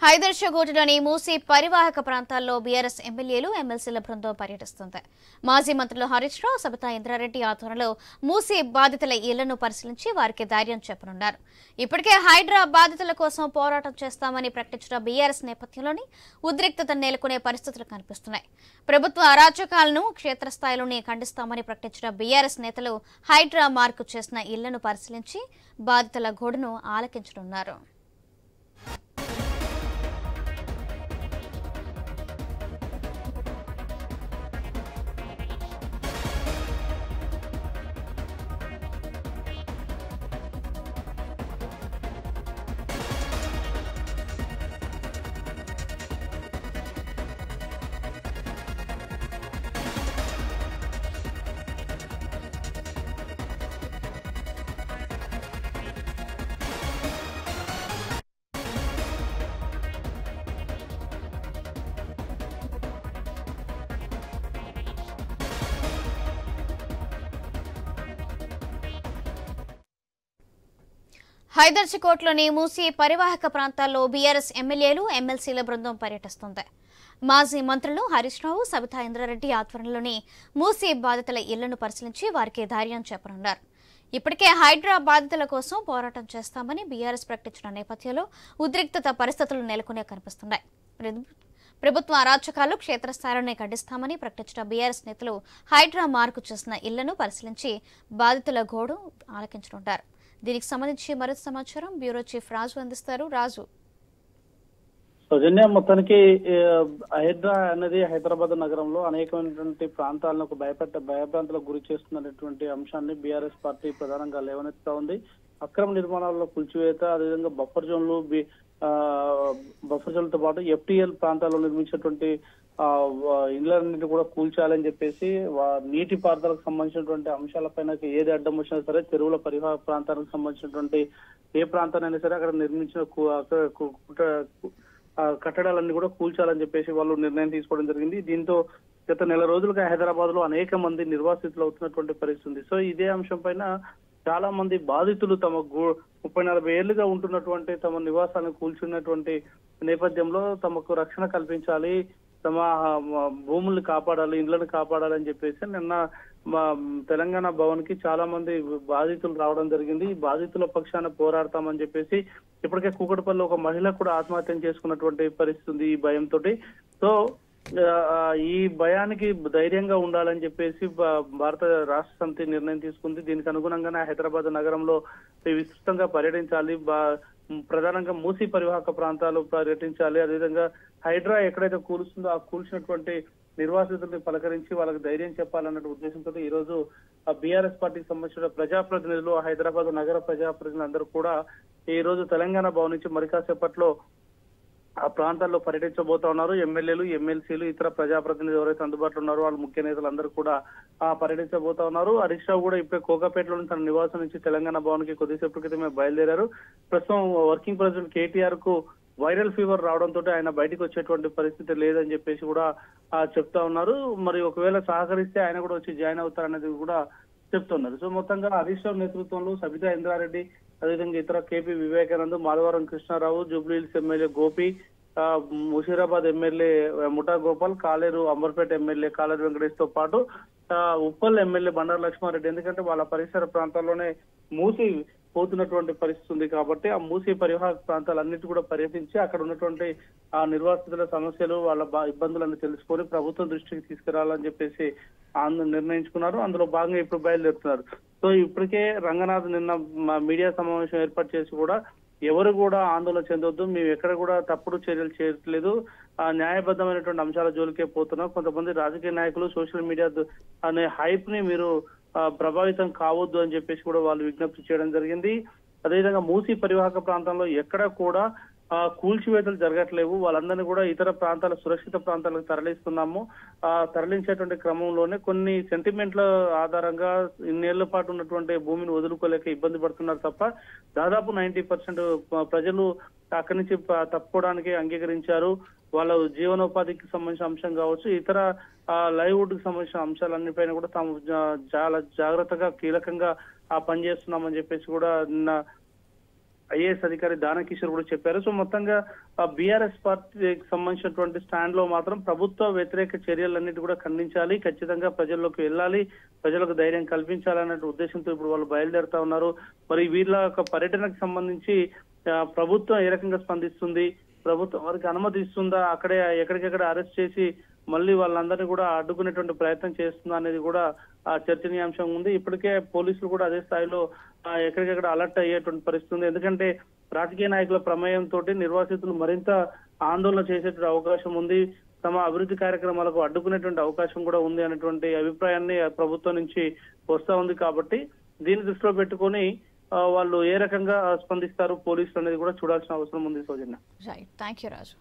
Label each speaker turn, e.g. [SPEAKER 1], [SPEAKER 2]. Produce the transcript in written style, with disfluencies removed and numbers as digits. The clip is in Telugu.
[SPEAKER 1] హైదర్షగూడలోని మూసీ పరివాహక ప్రాంతాల్లో బీఆర్ఎస్ ఎమ్మెల్యేలు ఎమ్మెల్సీల బృందం పర్యటిస్తుంది. మాజీ మంత్రులు హరీష్ రావు, సబితా ఇంద్రారెడ్డి ఆధ్వర్యంలో మూసీ బాధితుల ఇళ్లను పరిశీలించి వారికి ధైర్యం చెప్పనున్నారు. ఇప్పటికే హైడ్రా బాధితుల కోసం పోరాటం చేస్తామని ప్రకటించిన బీఆర్ఎస్ నేపథ్యంలోని ఉద్రిక్తత నెలకొనే పరిస్థితులు కనిపిస్తున్నాయి. ప్రభుత్వ అరాచకాలను క్షేత్రస్థాయిలోనే ఖండిస్తామని ప్రకటించిన బీఆర్ఎస్ నేతలు హైడ్రా మార్కు చేసిన ఇళ్లను పరిశీలించి బాధితుల గోడును ఆలకించనున్నారు. హైదర్షగూడలోని మూసీ పరివాహక ప్రాంతాల్లో బీఆర్ఎస్ ఎమ్మెల్యేలు ఎమ్మెల్సీల బృందం పర్యటిస్తుంది. మాజీ మంత్రులు హరీష్ రావు, సబితా ఇంద్రారెడ్డి ఆధ్వర్యంలోని మూసీ బాధితుల ఇళ్లను పరిశీలించి వారికి ధైర్యం చెప్పనున్నారు. ఇప్పటికే హైడ్రా బాధితుల కోసం పోరాటం చేస్తామని బీఆర్ఎస్ ప్రకటించిన నేపథ్యంలో ఉద్రిక్తత పరిస్థితులు నెలకొనే కనిపిస్తున్నాయి. ప్రభుత్వ అరాచకాలు క్షేత్రస్థాయిలోనే ఖండిస్తామని ప్రకటించిన బీఆర్ఎస్ నేతలు హైడ్రా మార్కు చేసిన ఇళ్లను పరిశీలించి బాధితుల గోడు ఆలకించనున్నారు. దీనికి సంబంధించి మరింత సమాచారం బ్యూరో చీఫ్ రాజు అందిస్తారు. రాజు,
[SPEAKER 2] సౌజన్య, మొత్తానికి హైడ్రా అనేది హైదరాబాద్ నగరంలో అనేకమైనటువంటి ప్రాంతాలను భయభ్రాంతులకు గురి చేస్తున్నటువంటి అంశాన్ని బీఆర్ఎస్ పార్టీ ప్రధానంగా లేవనెత్తుతా ఉంది. అక్రమ నిర్మాణాల్లో కూల్చివేత, అదేవిధంగా బఫర్ జోన్లతో పాటు ఎఫ్టీఎల్ ప్రాంతాల్లో నిర్మించినటువంటి ఇళ్లన్నింటినీ కూడా కూల్చాలని చెప్పేసి నీటి పారుదలకు సంబంధించినటువంటి అంశాలపైన ఏది అడ్డం వచ్చినా సరే చెరువుల పరివాహక ప్రాంతానికి సంబంధించినటువంటి ఏ ప్రాంతానైనా సరే అక్కడ నిర్మించిన కట్టడాలన్నీ కూడా కూల్చాలని చెప్పేసి వాళ్ళు నిర్ణయం తీసుకోవడం జరిగింది. దీంతో గత నెల రోజులుగా హైదరాబాద్ లో అనేక మంది నిర్వాసితులు అవుతున్నటువంటి పరిస్థితి ఉంది. సో ఇదే అంశం పైన చాలా మంది బాధితులు తమ 30-40 ఏళ్లుగా ఉంటున్నటువంటి తమ నివాసాలను కూల్చున్నటువంటి నేపథ్యంలో తమకు రక్షణ కల్పించాలి, తమ భూముల్ని కాపాడాలి, ఇళ్లను కాపాడాలని చెప్పేసి నిన్న తెలంగాణ భవన్ కి చాలా మంది బాధితులు రావడం జరిగింది. ఈ బాధితుల పక్షాన పోరాడతామని చెప్పేసి ఇప్పటికే కూకట్పల్లి ఒక మహిళ కూడా ఆత్మహత్యం చేసుకున్నటువంటి పరిస్థితి ఉంది ఈ భయంతో. సో ఈ భయానికి ధైర్యంగా ఉండాలని చెప్పేసి భారత రాష్ట్ర సమితి నిర్ణయం తీసుకుంది. దీనికి అనుగుణంగానే హైదరాబాద్ నగరంలో విస్తృతంగా పర్యటించాలి, ప్రధానంగా మూసీ పరివాహక ప్రాంతాలు పర్యటించాలి, అదేవిధంగా హైడ్రా ఎక్కడైతే కూలుస్తుందో ఆ కూల్చినటువంటి నిర్వాసితుల్ని పలకరించి వాళ్ళకి ధైర్యం చెప్పాలన్న ఉద్దేశంతో ఈ రోజు బీఆర్ఎస్ పార్టీకి సంబంధించిన ప్రజాప్రతినిధులు, హైదరాబాద్ నగర ప్రజాప్రతినిధులు అందరూ కూడా ఈ రోజు తెలంగాణ భవన్ నుంచి మరి కాసేపట్లో ఆ ప్రాంతాల్లో పర్యటించబోతా ఉన్నారు. ఎమ్మెల్యేలు, ఎమ్మెల్సీలు, ఇతర ప్రజాప్రతినిధులు ఎవరైతే అందుబాటులో ఉన్నారో వాళ్ళ ముఖ్య నేతలు అందరూ కూడా పర్యటించబోతా ఉన్నారు. హరీష్ రావు కూడా ఇప్పుడే కోకాపేటలోని తన నివాసం నుంచి తెలంగాణ భవన్ కి కొద్దిసేపటి క్రితమే బయలుదేరారు. ప్రస్తుతం వర్కింగ్ ప్రెసిడెంట్ కేటీఆర్ కు వైరల్ ఫీవర్ రావడంతో ఆయన బయటకు వచ్చేటువంటి పరిస్థితి లేదని చెప్పేసి కూడా చెప్తా ఉన్నారు. మరి ఒకవేళ సహకరిస్తే ఆయన కూడా వచ్చి జాయిన్ అవుతారనేది కూడా చెప్తున్నారు. సో మొత్తంగా హరీష్ రావు నేతృత్వంలో సబితా ఇంద్రారెడ్డి, అదేవిధంగా ఇతర KP Vivekanand, Madhavaram Krishna Rao, Jubilee Hills MLA Gopi, Musheerabad MLA Muta Gopal, కాలేరు అంబర్పేట ఎమ్మెల్యే కాలేరు వెంకటేష్ తో పాటు ఉప్పల్ ఎమ్మెల్యే బండారు లక్ష్మారెడ్డి, ఎందుకంటే వాళ్ళ పరిసర ప్రాంతాల్లోనే మూసి పోతున్నటువంటి పరిస్థితి ఉంది కాబట్టి ఆ మూసీ పరివాహక ప్రాంతాలన్నిటి కూడా పర్యటించి అక్కడ ఉన్నటువంటి ఆ నిర్వాసితుల సమస్యలు, వాళ్ళ ఇబ్బందులను తెలుసుకొని ప్రభుత్వం దృష్టికి తీసుకురావాలని చెప్పేసి నిర్ణయించుకున్నారు. అందులో భాగంగా ఇప్పుడు బయలుదేరుతున్నారు. సో ఇప్పటికే రంగనాథ్ నిన్న మీడియా సమావేశం ఏర్పాటు చేసి కూడా ఎవరు కూడా ఆందోళన చెందొద్దు, మేము ఎక్కడ కూడా తప్పుడు చర్యలు చేయట్లేదు, న్యాయబద్ధమైనటువంటి అంశాల జోలికే పోతున్నాం, కొంతమంది రాజకీయ నాయకులు సోషల్ మీడియా అనే హైప్ ని మీరు ప్రభావితం కావద్దు అని చెప్పేసి కూడా వాళ్ళు విజ్ఞప్తి చేయడం జరిగింది. అదేవిధంగా మూసీ పరివాహక ప్రాంతంలో ఎక్కడ కూడా కూల్చివేతలు జరగట్లేవు, వాళ్ళందరినీ కూడా ఇతర ప్రాంతాల సురక్షిత ప్రాంతాలకు తరలిస్తున్నాము. తరలించేటువంటి క్రమంలోనే కొన్ని సెంటిమెంట్ల ఆధారంగా ఇన్నేళ్ల పాటు ఉన్నటువంటి భూమిని వదులుకోలేక ఇబ్బంది పడుతున్నారు తప్ప దాదాపు 90% ప్రజలు అక్కడి నుంచి తప్పుకోవడానికి అంగీకరించారు. వాళ్ళ జీవనోపాధికి సంబంధించిన అంశం కావచ్చు, ఇతర లైవ్వుడ్ కి సంబంధించిన అంశాలన్నిపైన కూడా తాము చాలా జాగ్రత్తగా కీలకంగా పనిచేస్తున్నామని చెప్పేసి కూడా నిన్న ఐఏఎస్ అధికారి దానకిషోర్ కూడా చెప్పారు. సో మొత్తంగా బీఆర్ఎస్ పార్టీకి సంబంధించినటువంటి స్టాండ్ లో మాత్రం ప్రభుత్వ వ్యతిరేక చర్యలన్నిటి కూడా ఖండించాలి, ఖచ్చితంగా ప్రజల్లోకి వెళ్ళాలి, ప్రజలకు ధైర్యం కల్పించాలనే ఉద్దేశంతో ఇప్పుడు వాళ్ళు బయలుదేరుతా ఉన్నారు. మరి వీళ్ళ యొక్క పర్యటనకు సంబంధించి ప్రభుత్వం ఏ రకంగా స్పందిస్తుంది, ప్రభుత్వం వారికి అనుమతి ఇస్తుందా, అక్కడే ఎక్కడికెక్కడ అరెస్ట్ చేసి మళ్ళీ వాళ్ళందరినీ కూడా అడ్డుకునేటువంటి ప్రయత్నం చేస్తుందా అనేది కూడా ఆ చర్చనీయాంశం ఉంది. ఇప్పటికే పోలీసులు కూడా అదే స్థాయిలో ఎక్కడికెక్కడ అలర్ట్ అయ్యేటువంటి పరిస్థితి ఉంది. ఎందుకంటే రాజకీయ నాయకుల ప్రమేయంతో నిర్వాసితులు మరింత ఆందోళన చేసేటువంటి అవకాశం ఉంది, తమ అభివృద్ధి కార్యక్రమాలకు అడ్డుకునేటువంటి అవకాశం కూడా ఉంది అనేటువంటి అభిప్రాయాన్ని ప్రభుత్వం నుంచి వస్తా ఉంది. కాబట్టి దీన్ని దృష్టిలో పెట్టుకొని వాళ్ళు ఏ రకంగా స్పందిస్తారు పోలీసులు అనేది కూడా చూడాల్సిన అవసరం ఉంది. Soujanya.
[SPEAKER 1] Right, thank you Raju.